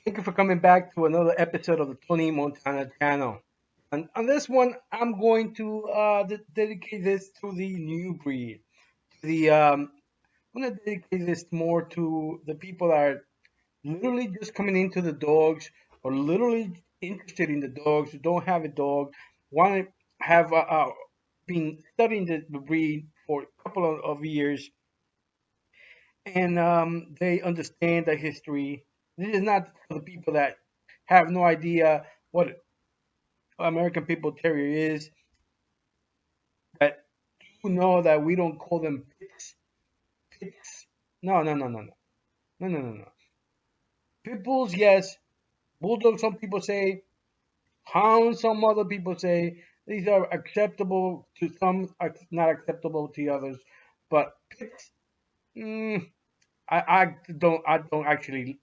Thank you for coming back to another episode of the Tony Montana channel. And on this one, I'm going to dedicate this to the new breed. The I'm going to dedicate this more to the people that are literally just coming into the dogs, or literally interested in the dogs, who don't have a dog, want to have been studying the breed for a couple of years, and they understand the history. This is not for the people that have no idea what American People Terrier is, that do know that we don't call them pits. Pits. No, no, no, no, no, no, no, no, no. Pit bulls, yes. Bulldogs, some people say. Hounds, some other people say. These are acceptable to some, not acceptable to others. But pits, mm, I don't actually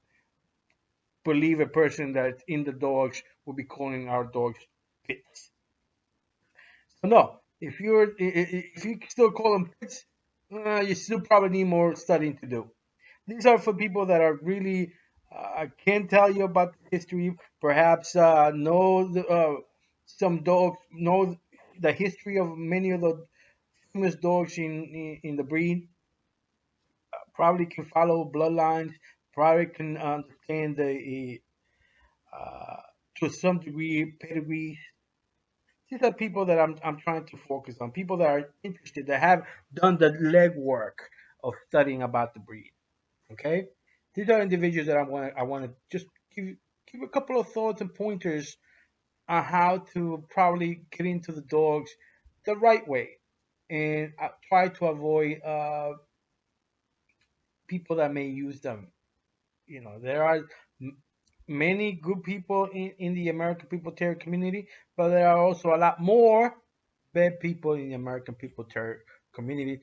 believe a person that's in the dogs will be calling our dogs pits. So no, if you still call them pits, you still probably need more studying to do. These are for people that are really can tell you about the history, perhaps know some dogs, know the history of many of the famous dogs in the breed. Probably can follow bloodlines. Probably can understand the uh, to some degree pedigree. These are people that I'm trying to focus on. People that are interested, that have done the legwork of studying about the breed. Okay, these are individuals that I want to just give a couple of thoughts and pointers on how to probably get into the dogs the right way, and try to avoid people that may use them. There are many good people in the American People Terrier community, but there are also a lot more bad people in the American People Terrier community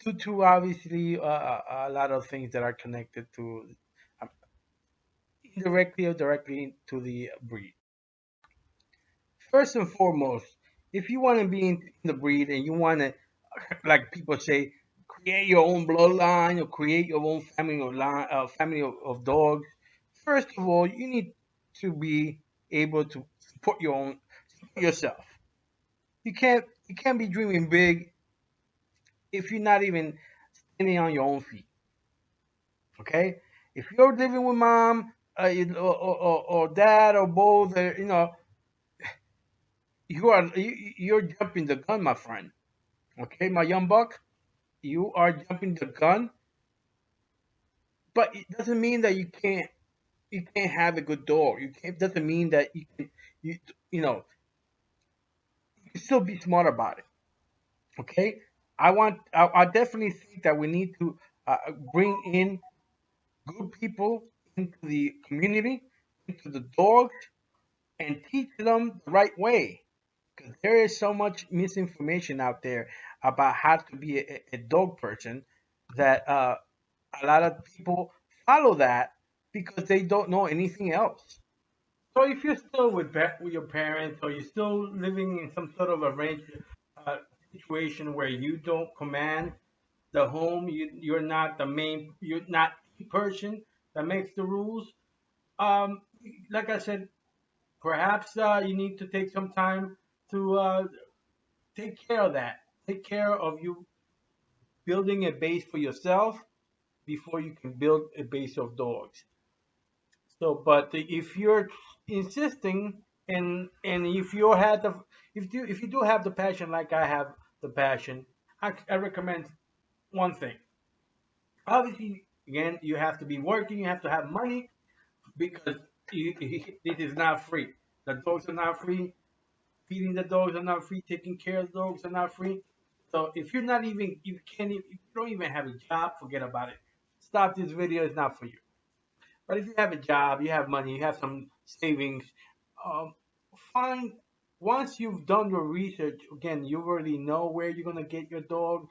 due to obviously a lot of things that are connected to um, indirectly or directly to the breed. First and foremost, if you want to be in the breed and you want to, like people say, create your own bloodline or create your own family of dogs. First of all, you need to be able to support yourself. You can't be dreaming big if you're not even standing on your own feet. Okay, if you're living with mom, or dad or both, you're jumping the gun, my friend. Okay, my young buck, you are jumping the gun, but it doesn't mean that you can't have a good dog. It doesn't mean that you you know you can still be smart about it. Okay, I definitely think that we need to bring in good people into the community, into the dogs, and teach them the right way. Because there is so much misinformation out there about how to be a dog person, that a lot of people follow that because they don't know anything else. So if you're still with your parents, or you're still living in some sort of arranged uh, situation where you don't command the home, you're not the person that makes the rules. Um, like I said, perhaps you need to take some time to take care of that. Take care of you building a base for yourself before you can build a base of dogs. So, but if you're insisting, and if you do have the passion like I have the passion, I recommend one thing. Obviously, again, you have to be working, you have to have money, because it is not free. The dogs are not free. Feeding the dogs are not free. Taking care of the dogs are not free. So if you're not even, you can't, if you don't even have a job, forget about it. Stop this video. It's not for you. But if you have a job, you have money, you have some savings, um, find once you've done your research, again, you already know where you're gonna get your dog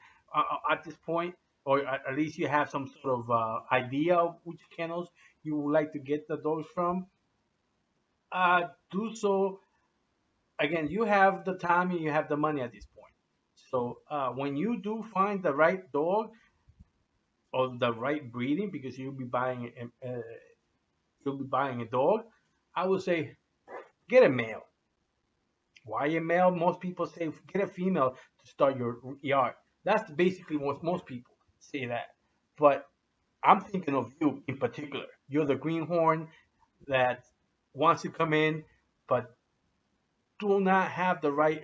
at this point, or at least you have some sort of idea of which kennels you would like to get the dogs from. Do so. Again, you have the time and you have the money at this point. So when you do find the right dog or the right breeding, because you'll be buying you'll be buying a dog, I would say get a male. Why a male? Most people say get a female to start your yard. That's basically what most people say that. But I'm thinking of you in particular. You're the greenhorn that wants to come in, but do not have the right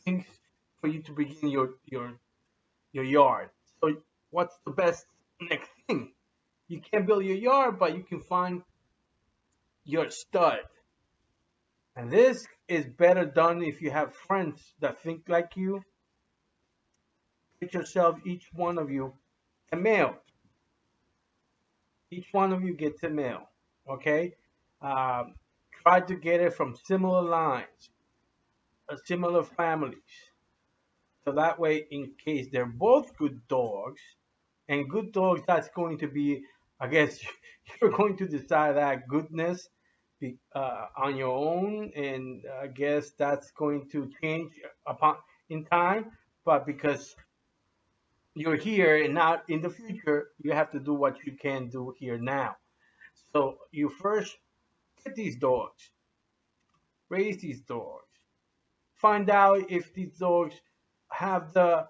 things for you to begin your yard. So what's the best next thing? You can't build your yard, but you can find your stud. And this is better done if you have friends that think like you. Get yourself, each one of you, a male. Each one of you gets a male. Okay? Um, Try to get it from similar lines, similar families. So that way, in case they're both good dogs, and good dogs, that's going to be, I guess, you're going to decide that goodness on your own, and I guess that's going to change upon in time. But because you're here and not in the future, you have to do what you can do here now. So you first get these dogs, raise these dogs, find out if these dogs have the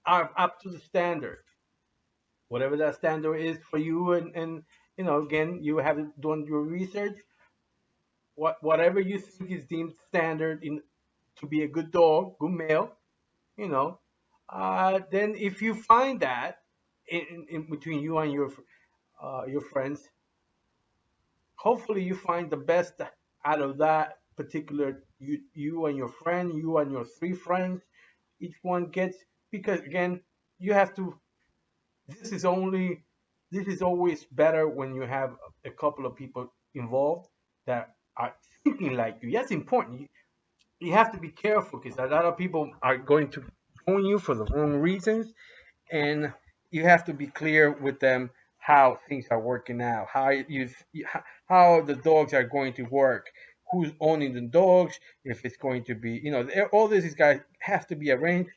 are up to the standard, whatever that standard is for you, and again, you have done your research. Whatever you think is deemed standard in to be a good dog, good male, you know, then if you find that in between you and your friends, hopefully you find the best out of that particular you and your friend, you and your three friends, each one gets, because again, you have to. This is only this is always better when you have a couple of people involved that are thinking like you. That's important. You have to be careful because a lot of people are going to join you for the wrong reasons, and you have to be clear with them how things are working out, how the dogs are going to work, who's owning the dogs, if it's going to be, all this is guys have to be arranged,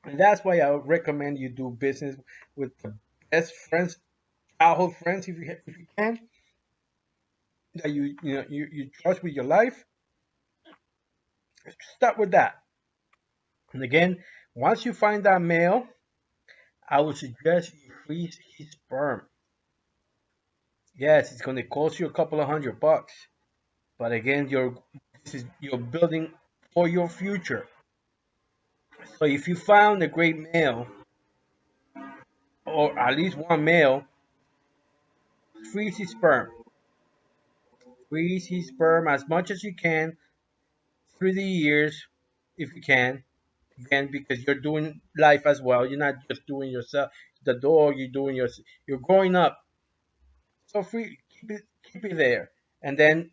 and that's why I recommend you do business with the best friends, childhood friends, if you can, that you trust with your life. Start with that. And again, once you find that male, I would suggest you freeze his sperm. Yes, it's going to cost you a couple of $100, but again, you're building for your future. So if you found a great male, or at least one male, freeze his sperm. Freeze his sperm as much as you can through the years, if you can. Again, because you're doing life as well. You're not just doing yourself, the dog. You're growing up. So free, keep it there, and then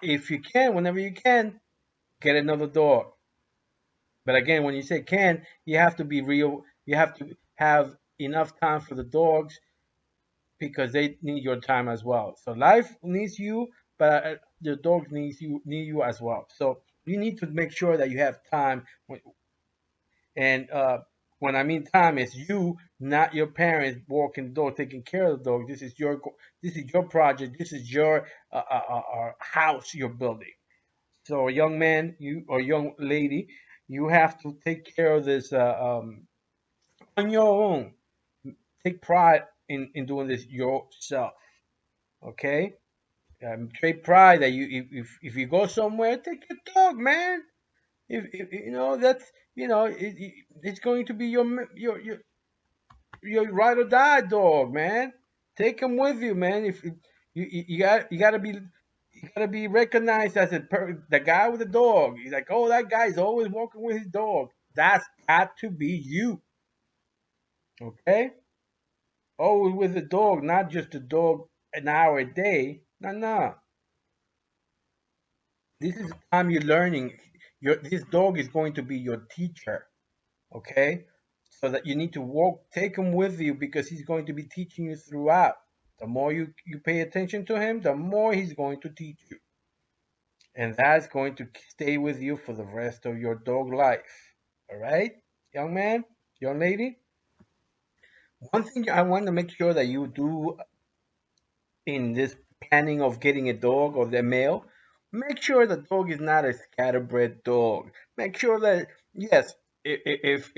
if you can, whenever you can, get another dog. But again, when you say can, you have to be real. You have to have enough time for the dogs because they need your time as well. So life needs you, but the dogs need you as well. So you need to make sure that you have time. And when I mean time, it's you, not your parents, walking the dog, taking care of the dog. This is your project. This is your house you're building. So, young man, you or young lady, you have to take care of this on your own. Take pride in doing this yourself. Okay, take pride that if you go somewhere, take your dog, man. If that's it's going to be your ride or die dog, man. Take him with you, man. If you gotta be recognized as the guy with the dog. He's like, oh, that guy's always walking with his dog. That's got to be you, okay? Always with the dog, not just the dog an hour a day. No, no. This is the time you're learning. This dog is going to be your teacher, okay? So that you need to take him with you because he's going to be teaching you throughout. The more you pay attention to him, the more he's going to teach you. And that's going to stay with you for the rest of your dog life. All right, young man, young lady? One thing I want to make sure that you do in this planning of getting a dog or the male, make sure the dog is not a scatterbred dog. Make sure that yes, if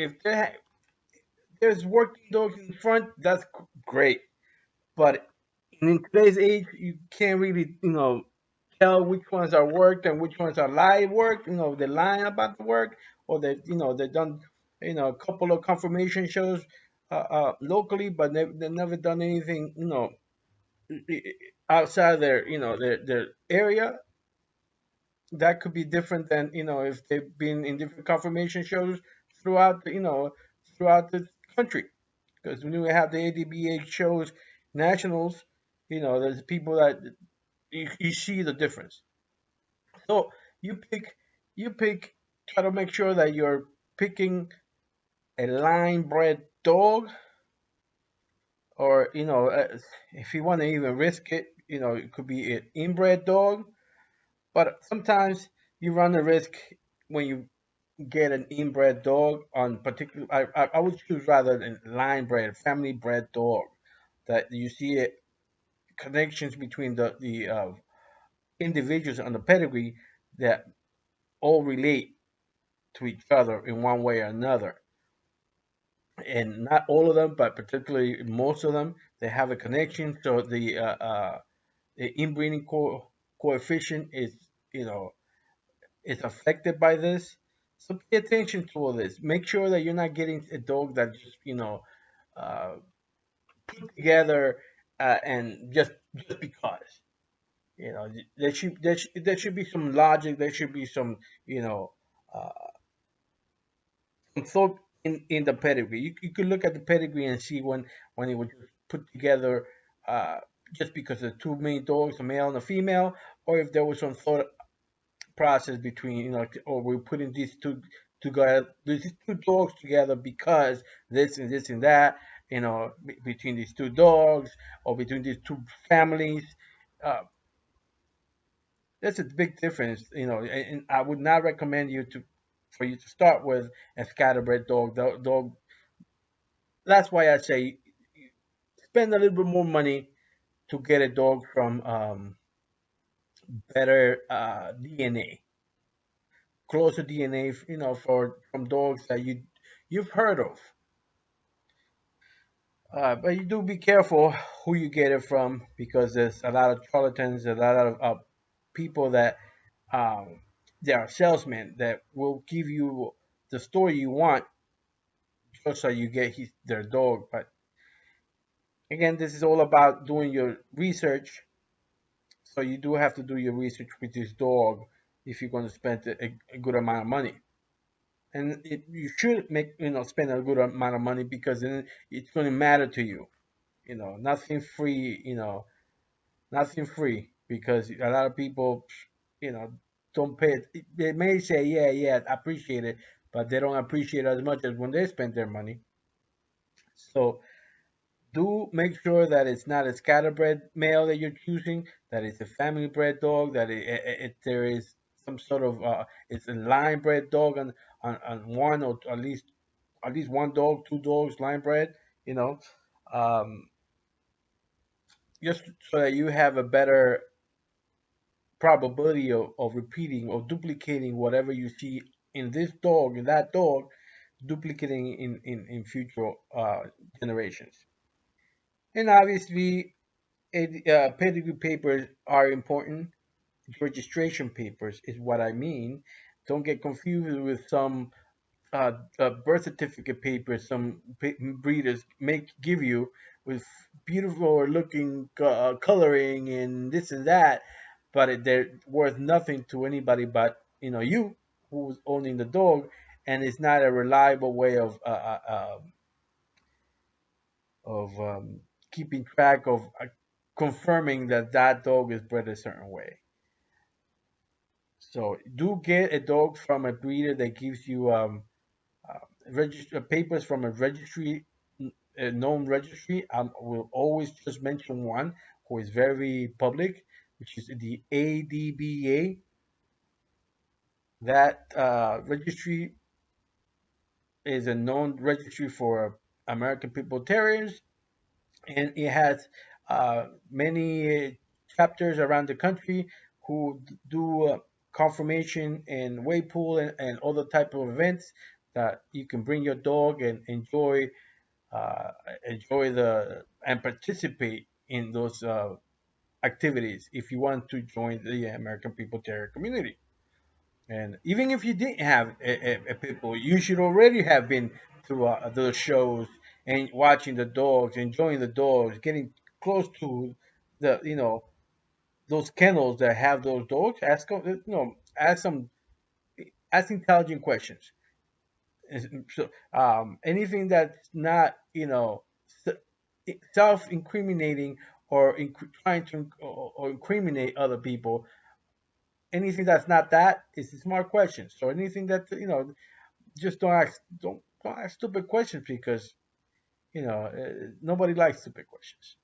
there's working dogs in front, that's great. But in today's age, you can't really tell which ones are worked and which ones are live work. They're lying about the work, or they've done a couple of confirmation shows locally, but they've never done anything outside their area. That could be different than if they've been in different confirmation shows throughout throughout the country. Because when we have the ADBA shows nationals, there's people that you see the difference. So you pick you pick try to make sure that you're picking a line bred dog, or if you want to even risk it, it could be an inbred dog. But sometimes you run the risk when you get an inbred dog on particular. I would choose rather than line bred, family bred dog, that you see it connections between the individuals on the pedigree that all relate to each other in one way or another. And not all of them, but particularly most of them, they have a connection. So the inbreeding coefficient is you know is affected by this. So pay attention to all this. Make sure that you're not getting a dog that just uh, put together and just because. There should be some logic. There should be some uh, some thought in the pedigree. You could look at the pedigree and see when it was put together uh, just because there's too many dogs, a male and a female, or if there was some thought process between or we're putting these two together, these two dogs together because this and that, between these two dogs or between these two families. Uh, That's a big difference, and I would not recommend for you to start with a scatterbred dog. That's why I say spend a little bit more money to get a dog from better DNA, closer DNA, for from dogs that you've heard of. But you do be careful who you get it from, because there's a lot of charlatans, a lot of people that um, they are salesmen that will give you the story you want just so you get their dog. But again, this is all about doing your research. So you do have to do your research with this dog if you're going to spend a good amount of money. And you should spend a good amount of money, because then it's going to matter to you. Nothing free. Nothing free, because a lot of people, you know, don't pay it. They may say, yeah, yeah, I appreciate it, but they don't appreciate it as much as when they spend their money. So do make sure that it's not a scatterbred male that you're choosing, that it's a family bred dog, that there is some sort of it's a line bred dog on one, or at least one dog, two dogs line bred, you know, um, just so that you have a better probability of repeating or duplicating whatever you see in this dog, in that dog, duplicating in future generations. And obviously, pedigree papers are important. Registration papers is what I mean. Don't get confused with some birth certificate papers some breeders give you, with beautiful looking coloring and this and that, but they're worth nothing to anybody but you who's owning the dog, and it's not a reliable way of keeping track of confirming that that dog is bred a certain way. So do get a dog from a breeder that gives you papers from a registry, a known registry. I will always just mention one who is very public, which is the ADBA. That registry is a known registry for American People Terriers, and it has many chapters around the country who do conformation and weight pool and other type of events that you can bring your dog and uh, enjoy the and participate in those activities if you want to join the American People Terrier community. And even if you didn't have a pit bull, you should already have been to those shows and watching the dogs, enjoying the dogs, getting close to the those kennels that have those dogs. Ask some ask intelligent questions. So anything that's not self-incriminating or trying to or incriminate other people, anything that's not that is smart questions. So anything that just don't ask stupid questions because nobody likes stupid questions.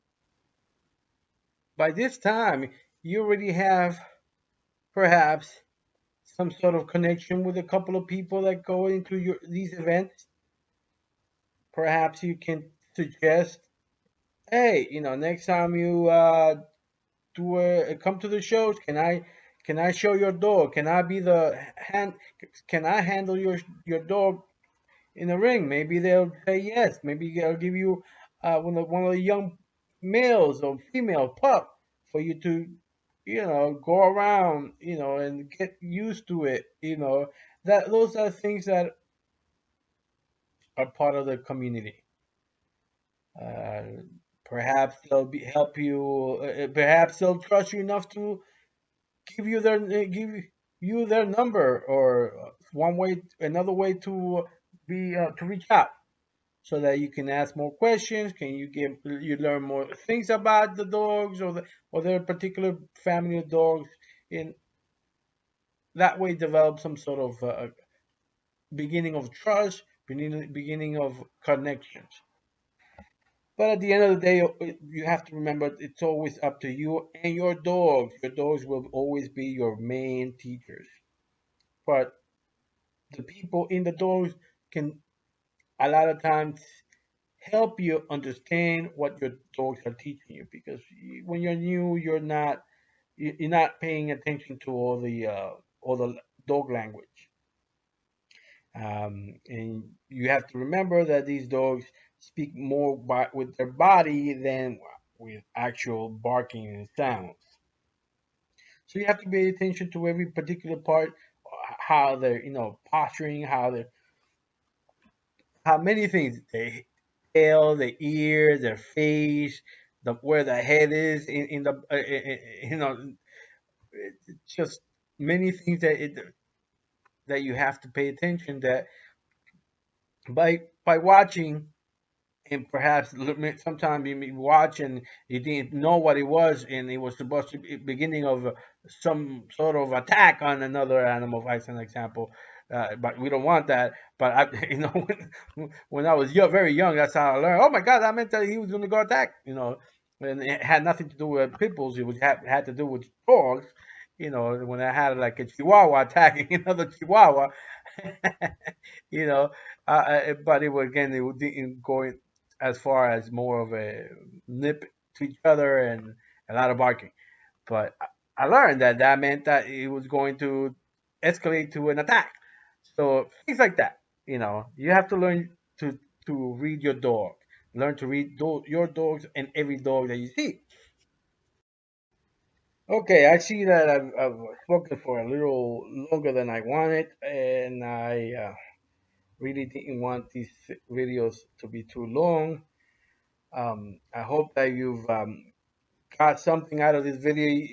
By this time, you already have perhaps some sort of connection with a couple of people that go into these events. Perhaps you can suggest, hey, next time you come to the shows, can I show your dog? Can I be the hand? Can I handle your dog in the ring? Maybe they'll say yes. Maybe they'll give you one of the young males or female pup for you to, go around, and get used to it. That those are things that are part of the community. Uh, perhaps help you. Perhaps they'll trust you enough to give you their number or another way to be to reach out so that you can ask more questions. Can you learn more things about the dogs or their particular family of dogs? In that way, develop some sort of beginning of trust, beginning of connections. But at the end of the day, you have to remember it's always up to you and your dogs. Your dogs will always be your main teachers. But the people in the dogs can a lot of times help you understand what your dogs are teaching you because when you're new you're not paying attention to all the dog language, and you have to remember that these dogs speak more with their body than with actual barking and sounds. So you have to pay attention to every particular part, how they're posturing, how many things they tail, the ear, their face, where the head is in the it's just many things that you have to pay attention that by watching and perhaps sometimes you watch and you didn't know what it was and it was supposed to be beginning of some sort of attack on another animal, as an example. But we don't want that. But when I was very young, that's how I learned. Oh my God, that meant that he was going to go attack. And it had nothing to do with pitbulls. It had to do with dogs. When I had like a Chihuahua attacking another Chihuahua, you know, but it didn't go as far as more of a nip to each other and a lot of barking. But I learned that meant that it was going to escalate to an attack. So things like that. You have to learn to read your dog. Learn to read your dogs and every dog that you see. Okay, I see that I've spoken for a little longer than I wanted, and I really didn't want these videos to be too long. I hope that you've got something out of this video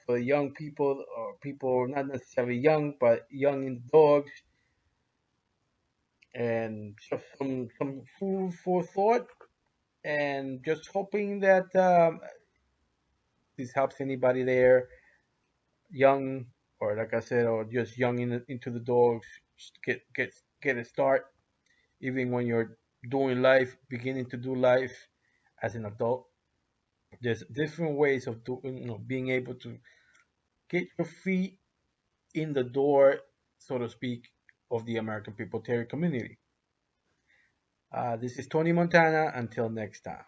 for young people or people not necessarily young, but young in dogs, and just some food for thought. And just hoping that this helps anybody there, young or like I said, or just young into the dogs, just get a start, even when you're doing life, beginning to do life as an adult. There's different ways of doing, being able to get your feet in the door, so to speak, of the American People Terrier community. This is Tony Montana. Until next time.